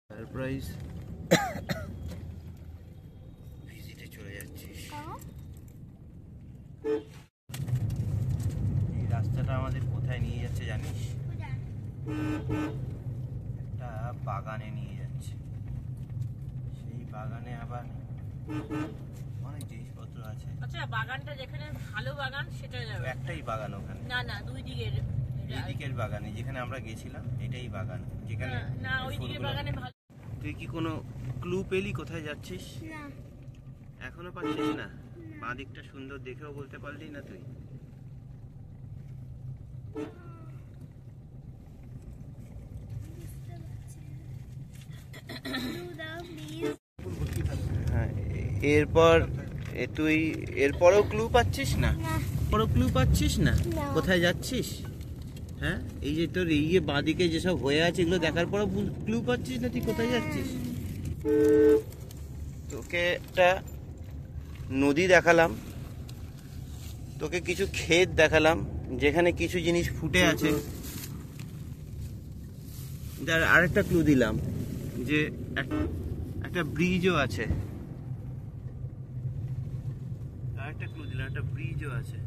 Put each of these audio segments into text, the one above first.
Surprise ভিজিটে চলে যাচ্ছিস। এই রাস্তাটা আমাদের কোথায় নিয়ে যাচ্ছে জানিস? একটা বাগানে নিয়ে যাচ্ছে। সেই বাগানে আবার অনেক জিনিসপত্র আছে। আচ্ছা, বাগানটা যেখানে ভালো বাগান সেটা যাবে। একটাই বাগান ওখানে? না না, দুই দিকের। এই দিকের বাগানে যেখানে আমরা গেছিলাম এটাই বাগান, যেখানে না ওই দিকের বাগানে ভালো। তুই কি কোনো ক্লু পেলি কোথায় যাচ্ছিস? না, এখনো পাচ্ছিস না? বাঁ দিকটা সুন্দর দেখেও বলতে পারলি না তুই? হ্যাঁ, এরপর তুই এরপরেও ক্লু পাচ্ছিস না? পরও ক্লু পাচ্ছিস না কোথায় যাচ্ছিস? হ্যাঁ, এই যে তোর এই যে বাঁ দিকে যেসব হয়ে আছে এগুলো দেখার পরও ক্লু পাচ্ছিস না তুই কোথায় যাচ্ছিস? তোকে একটা নদী দেখালাম, তোকে কিছু ক্ষেত দেখালাম যেখানে কিছু জিনিস ফুটে আছে। যার আরেকটা ক্লু দিলাম যে একটা ব্রিজও আছে। আরেকটা ক্লু দিলাম, একটা ব্রিজও আছে।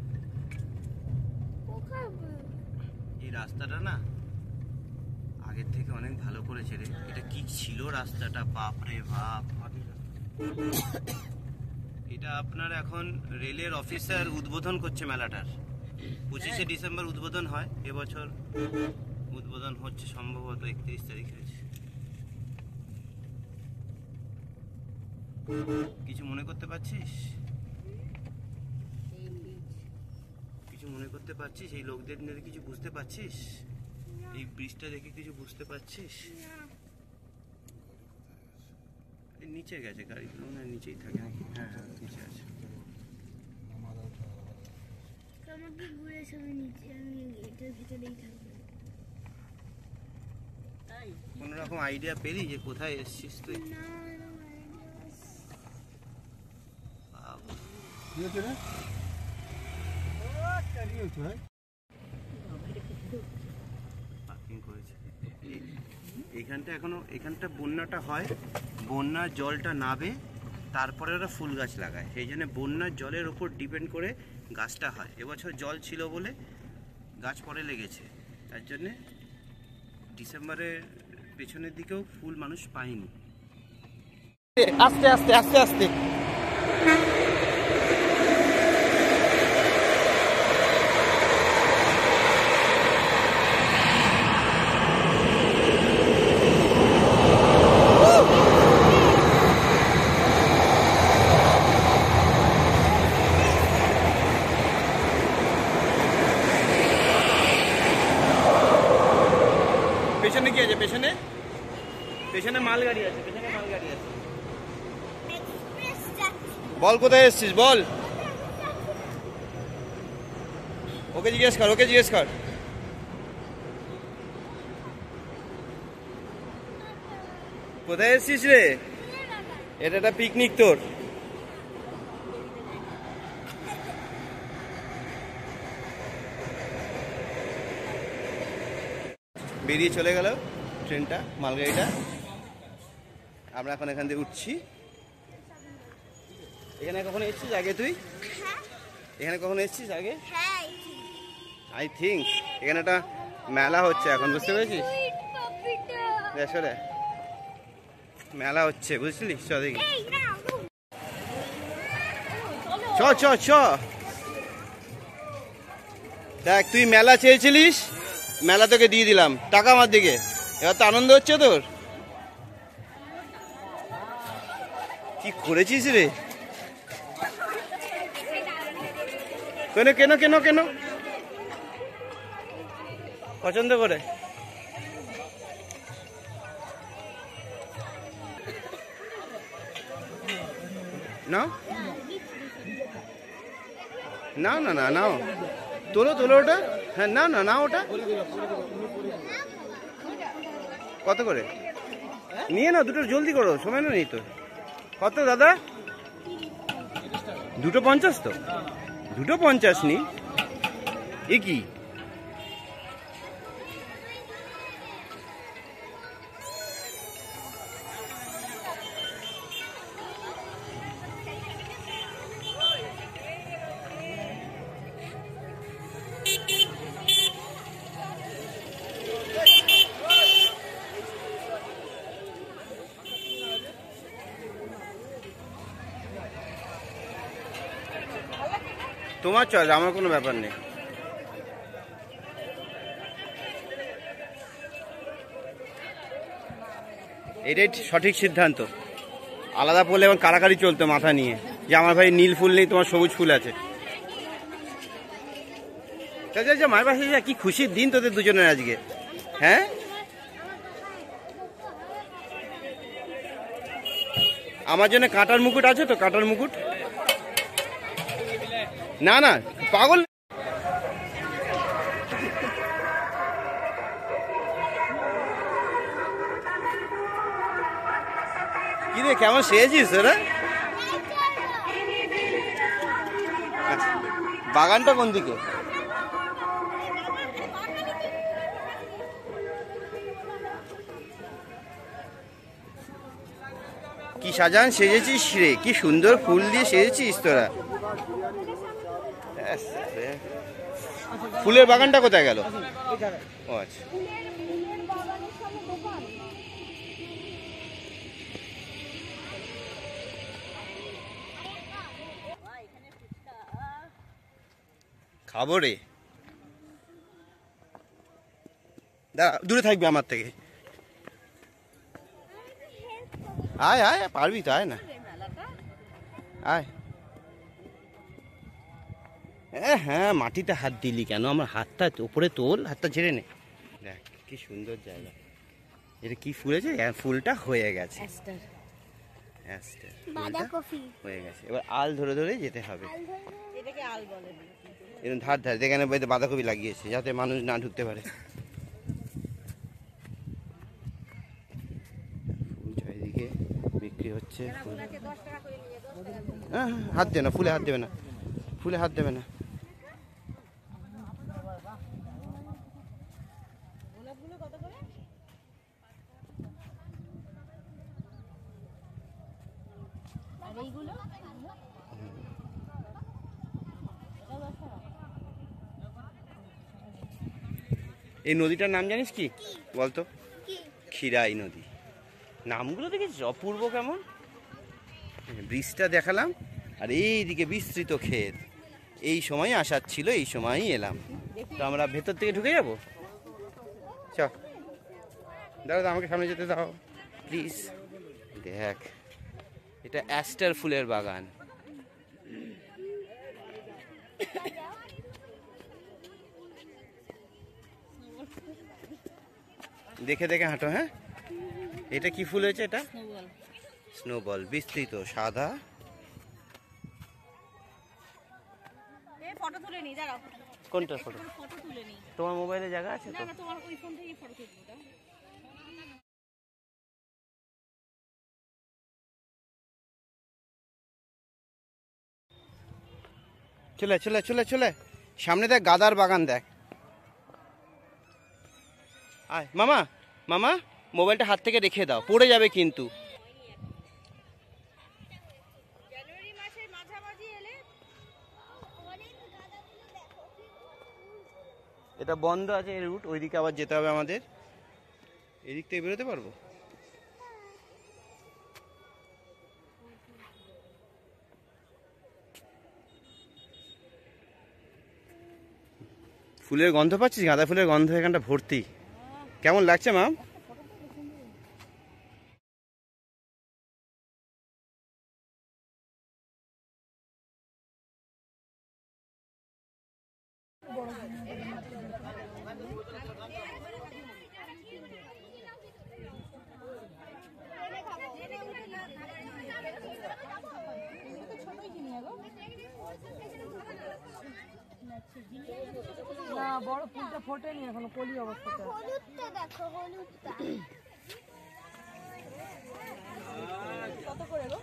এই রাস্তাটা না আগের থেকে অনেক ভালো করেছে রে। এটা কি ছিল রাস্তাটা, বাপ রে বাপ। এটা আপনার এখন রেলের অফিসার উদ্বোধন করছে মেলাটার। 25শে ডিসেম্বর উদ্বোধন হয়, এবছর উদ্বোধন হচ্ছে সম্ভবত 31 তারিখ হয়েছে। কিছু মনে করতে পারছিস? কিছু মনে করতে পারছিস? এই লোকদের নিয়ে কিছু বুঝতে পারছিস? এই ব্রিজটা দেখে কিছু বুঝতে পারছিস? নিচে গেছে গাড়িগুলো, না নিচেই থাকে নাকি? হ্যাঁ হ্যাঁ, নিচে আছে। আমাকে ঘুরে সবাই নিচে, আমি এটার ভিতরেই থাকবো। কোনো রকম আইডিয়া পেলি যে কোথায় এসেছিস তুই? পার্কিং করেছে এইখানটা। এখানটা বন্যাটা হয়, বন্যার জলটা নাবে, তারপরে ওরা ফুল গাছ লাগায়। সেই জন্য বন্যার জলের ওপর ডিপেন্ড করে গাছটা হয়। এবছর জল ছিল বলে গাছ পরে লেগেছে, তার জন্যে ডিসেম্বরের পেছনের দিকেও ফুল মানুষ পায়নি। আস্তে আস্তে আস্তে আস্তে পেছনে কি আছে? পেছনে মালগাড়ি আছে, পেছনে মালগাড়ি আছে। বল কোথায় এসেছিস বল, ওকে জিজ্ঞেস কর। কোথায় এসেছিস রে? এটা একটা পিকনিক তোর। বেরিয়ে চলে গেল ট্রেনটা, মালগাড়িটা। আমরা এখন এখান থেকে উঠছি। এখানে কখনো এসেছিস আগে তুই? এখানে কখনো এসেছিস আগে? আই থিঙ্ক এখানে একটা মেলা হচ্ছে এখন, বুঝতে পেরেছিস? আসলে মেলা হচ্ছে, বুঝলি? চ দেখি, চ দেখ, তুই মেলা চেয়েছিলিস, মেলা তোকে দিয়ে দিলাম, টাকা আমার দিকে। এবার তো আনন্দ হচ্ছে তোর? কি করেছিস রে? কেন পছন্দ করে নাও নাও, তোলো ওটা। হ্যাঁ না ওটা কত করে নিয়ে নাও? দুটো জলদি করো, সময় নেই তো। কত দাদা? 250 তো? 250 নি? এ কি? তোমার চয়েস, আমার কোনো ব্যাপার নেই। এটাই সঠিক সিদ্ধান্ত। আলাদা পড়লে এখন কারাকারি চলতো মাথা নিয়ে যে আমার ভাই নীল ফুল নেই, তোমার সবুজ ফুল আছে। মায়ের পাশে যা, কি খুশির দিন তোদের দুজনের আজকে। হ্যাঁ, আমার জন্য কাঁটার মুকুট আছে তো, কাঁটার মুকুট। না না পাগল, কি রে কেমন সেজেছিস তোরা? বাগানটা কোন দিকে? কি সাজান সেজেছিস রে, কি সুন্দর ফুল দিয়ে সেজেছিস তোরা। ফুলের বাগানটা কোথায় গেল? ও আচ্ছা, খাবো রে। দাঁড়া, দূরে থাকবি আমার থেকে। আয় আয়, পারবি তো, আয় না, আয়। হ্যাঁ, মাটিতে হাত দিলি কেন? আমার হাতটা উপরে তোল, হাতটা ঝেড়ে নে। দেখ কি সুন্দর জায়গা। এটা কি ফুল আছে? ফুলটা হয়ে গেছে, হয়ে গেছে। এবার আল ধরে ধরে যেতে হবে। এরকম ধার ধার যেখানে বাঁধাকপি লাগিয়েছে যাতে মানুষ না ঢুকতে পারে। ফুল চারিদিকে বিক্রি হচ্ছে। হ্যাঁ, হাত দেবে না ফুলে, হাত দেবে না ফুলে, হাত দেবে না। এই নদীটার নাম জানিস কি বলতো? ক্ষীরাই নদী। নামগুলো দেখেছিস অপূর্ব কেমন? ব্রিজটা দেখালাম, আর এইদিকে বিস্তৃত ক্ষেত। এই সময় আসার ছিল, এই সময়ই এলাম। তো আমরা ভেতর থেকে ঢুকে যাবো। চ দাদা, আমাকে সামনে যেতে দাও প্লিজ। দেখ, এটা অ্যাস্টার ফুলের বাগান। দেখে দেখে হাঁটো। হ্যাঁ, এটা কি ফুল হয়েছে? এটা স্নোবল, বিস্তৃত সাদা। ফটো তুলে নি, দাঁড়াও। কোনটা ফটো? ফটো তুলে নি। তোমার মোবাইলে জায়গা আছে তো? না না, তোমার ওই ফোন থেকে ফটো তুলবো। চলে চলে চলে চলে, সামনে দেখ গাদার বাগান দেখ। আয় মামা, মামা মোবাইলটা হাত থেকে রেখে দাও, পড়ে যাবে কিন্তু। জানুয়ারি মাসের মাঝামাঝি এলে এটা বন্ধ আছে এই রুট, ওইদিকে আবার যেতে হবে আমাদের। এদিক থেকে বেরোতে পারবো? ফুলের গন্ধ পাচ্ছিস? গাঁদা ফুলের গন্ধ এখানটা ভর্তি। কেমন লাগছে মাম? না, বড় ফুলটা ফোটেনি এখনো, কলি অবস্থাতে। হলুদটা দেখো, হলুদটা কত করে গো?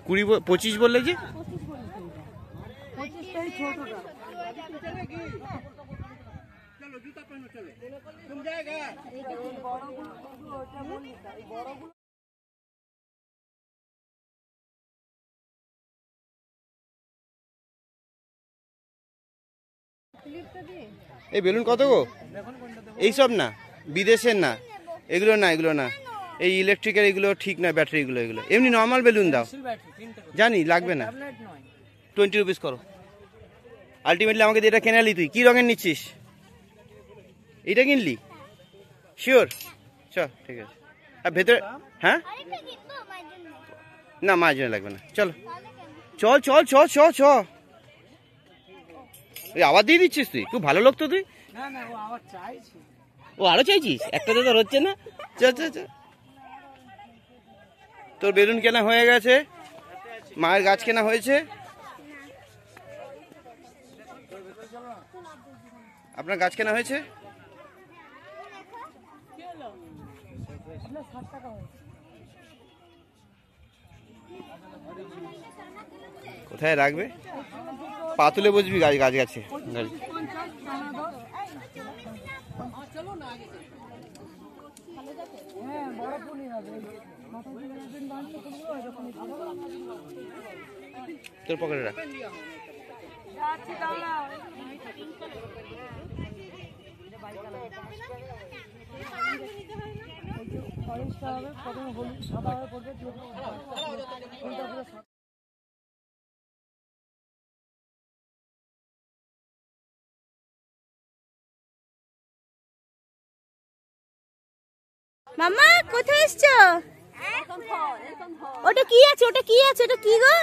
20-25 বললে যে? 25টাই ছোটটা। বড়গুলো ওটা বললি, এই বড়গুলো এই বেলুন কত গো? এইসব না, বিদেশের না, এগুলো না, এগুলো না। এই ইলেকট্রিকের এগুলো ঠিক না, ব্যাটারিগুলো এগুলো এমনি নর্মাল বেলুন দাও, জানি লাগবে না। 20 রুপিস করো। আলটিমেটলি আমাকে দিয়ে এটা কেনালি, তুই কি রঙের নিচ্ছিস? এইটা কিনলি শিওর? চ ঠিক আছে। আর ভেতরে হ্যাঁ আরেকটা কিনবো মায়ের জন্য। না মায়ের জন্য লাগবে না, চলো তাহলে কেন? চল চল চ চ চ। ওই আবার দিয়ে দিচ্ছিস তুই, খুব ভালো লোক তো তুই। না না ও আবার চাইছি। ও আরো চাইছিস? একটাতে তো হচ্ছে না। চ চ চ। তোর বেলুন কেনা হয়ে গেছে, মায়ের গাছ কেনা হয়েছে। আপনার গাছ কেনা হয়েছে? আপনার 60 টাকা হয়েছে। কোথায় রাখবে? পা তুলে বসবি গাছ গাছ গাছে। 50 টাকা দাও। হ্যাঁ বড় ফুলই হবে। মাথায় দিয়ে রাখবেন, ডান্সটা করবো এরকমই ভালো। তোর পকেটে রাখ। যাচ্ছি তাহলে। অরেঞ্জটা হবে, প্রথমে হলুদ সাদা হয়ে পড়বে, ফুলটা পুরো সাদা। মামা কোথায় এসছো? ওটা কি আছে? ওটা কি আছে? ওটা কি গো?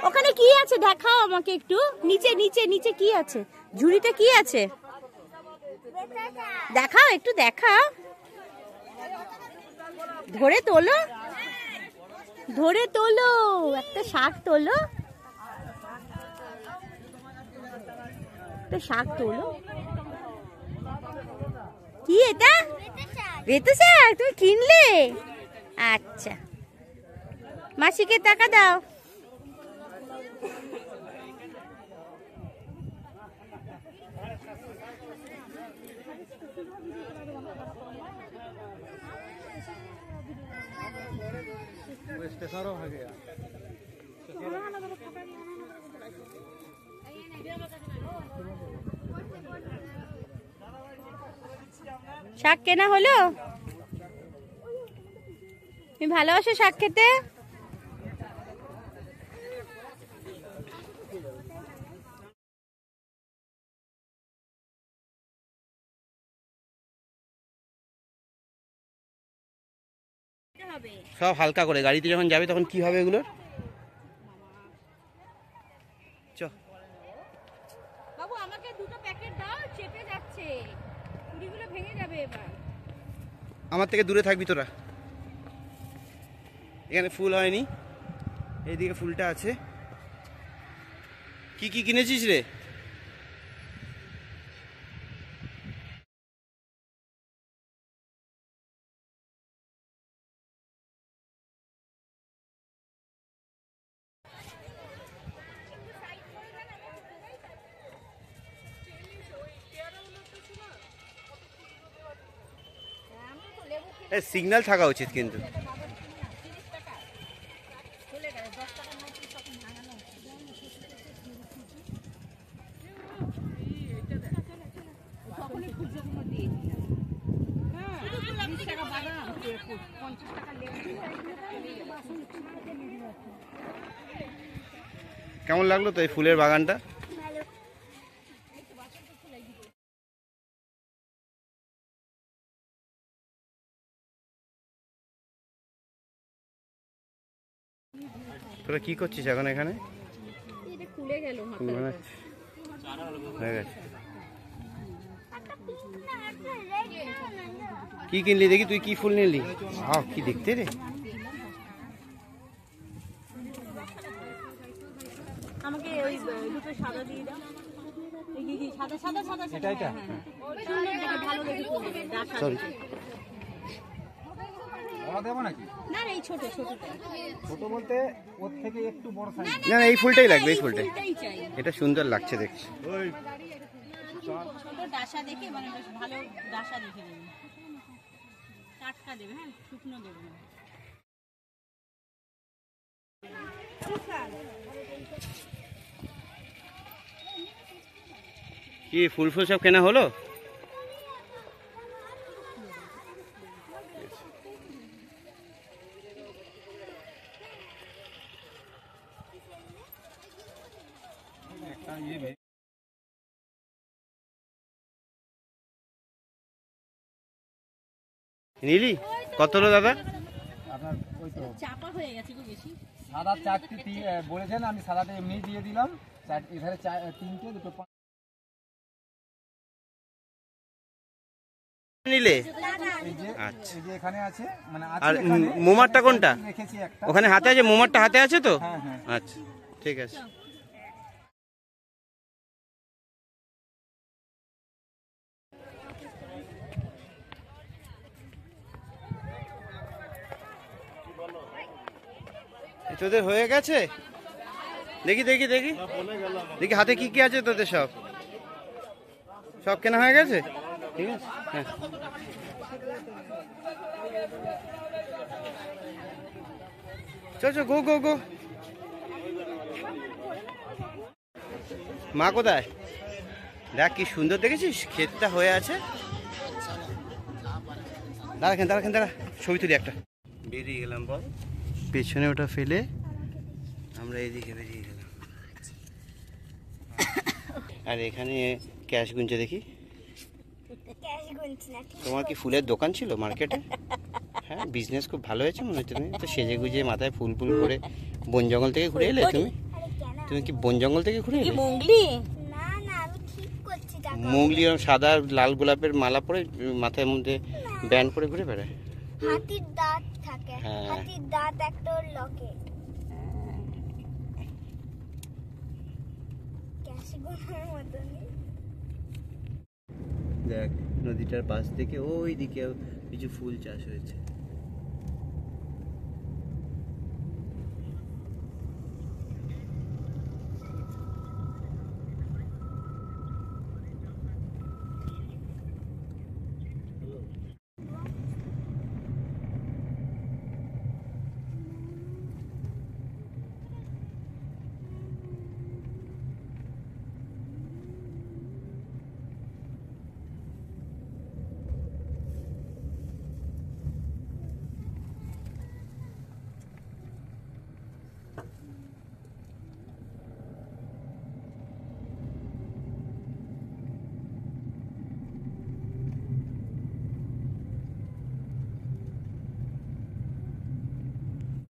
ওখানে কি আছে দেখাও আমাকে একটু। নিচে নিচে নিচে কি আছে? ঝুড়িতে কি আছে দেখাও, একটু দেখাও। ধরে তোলো, ধরে তোলো, একটা শাক তোলো, একটা শাক তোলো। কি এটা? রেতে শাক তুমি কিনলে? আচ্ছা, মাসিকে টাকা দাও। শাক কেনা হলো? তুমি ভালোবাসো শাক খেতে? সব হালকা করে, গাড়িতে যখন যাবে তখন কি হবে এগুলোর? চ। বাবু আমাকে দুটো প্যাকেট দাও, চেপে যাচ্ছে, কুড়িগুলো ভেঙে যাবে এবার। আমার থেকে দূরে থাকবি তোরা। এখানে ফুল হয়নি, এইদিকে ফুলটা আছে। কি কি কিনেছিস রে? সিগন্যাল থাকা উচিত কিন্তু। কেমন লাগলো তো এই ফুলের বাগানটা? তোরা কি করছিস এখন এখানে? খুলে গেল হয়ে গেছে। কি কিনলি দেখি, তুই কি ফুল নিলি? কি দেখতে রে। আমাকে ওই দুটো সাদা দিয়ে দাও। সাদা সাদা সাদা সাদা। এটা সুন্দর দেখে, ভালো দেখে ফুল দেবে, ডাসা দেখে। না এই ছোট ছোটটা। ছোট বলতে ওর থেকে একটু বড় সাইজ। না না এই ফুলটাই লাগবে, এই ফুলটাই। ফুলটাই চাই। এটা সুন্দর লাগছে দেখছি। ছোট ডাসা দেখে, মানে বেশ ভালো ডাসা দেখে দেবে। টাটকা দেবে, হ্যাঁ শুকনো দেবে না। কি ফুল ফুল সব কেনা হলো? নিলি কত হলো দাদা? আপনার ওই তো চাপা হয়ে গেছে তো বেশি। সাদা 4টি বলেছেন, আমি সাদাটা এমনি দিয়ে দিলাম। এখানে 3টে, দুটো নিলে এই যে আচ্ছা। এই যে এখানে আছে, মানে আছে আর এখানে। মোমারটা কোনটা? রেখেছি একটা। ওখানে হাতে আছে, মোমারটা হাতে আছে তো? হ্যাঁ হ্যাঁ। আচ্ছা ঠিক আছে। তোদের হয়ে গেছে? দেখি দেখি দেখি দেখি হাতে কি কি আছে তোদের? সব সব কেনা হয়ে গেছে? ঠিক আছে, হ্যাঁ। চল চল, গো গো গো। মা কোথায়? দেখ কি সুন্দর, দেখেছিস ক্ষেতটা হয়ে আছে। দাঁড়া ছবি তুলি একটা। বেরিয়ে গেলাম বল, পেছনে ওটা ফেলে আমরা এদিকে বেরিয়ে গেলাম। আর এখানে ক্যাশ গুনছে দেখি। ক্যাশ গুনছি না, ঠিক তোমার কি ফুলের দোকান ছিল মার্কেটে? হ্যাঁ, বিজনেস খুব ভালো হয়েছে মনে হচ্ছে। তুমি তো সেজে গুজে মাথায় ফুল ফুল করে বন জঙ্গল থেকে ঘুরে এলে তুমি? আরে কেন? তুমি কি বন জঙ্গল থেকে ঘুরে এলে? মঙ্গলি না না, আমি ঠিক করছি টাকা। মুগলি আর সাদা লাল গোলাপের মালা পরে মাথার মধ্যে ব্যান্ড পরে ঘুরে বেড়ায়। হাতির দাঁত থাকে, হ্যাঁ। হাতির দাঁত একটা লকেট। ক্যাশ গুনার মতনই। দেখ নদীটার পাশ থেকে ওই দিকে কিছু ফুল চাষ হয়েছে।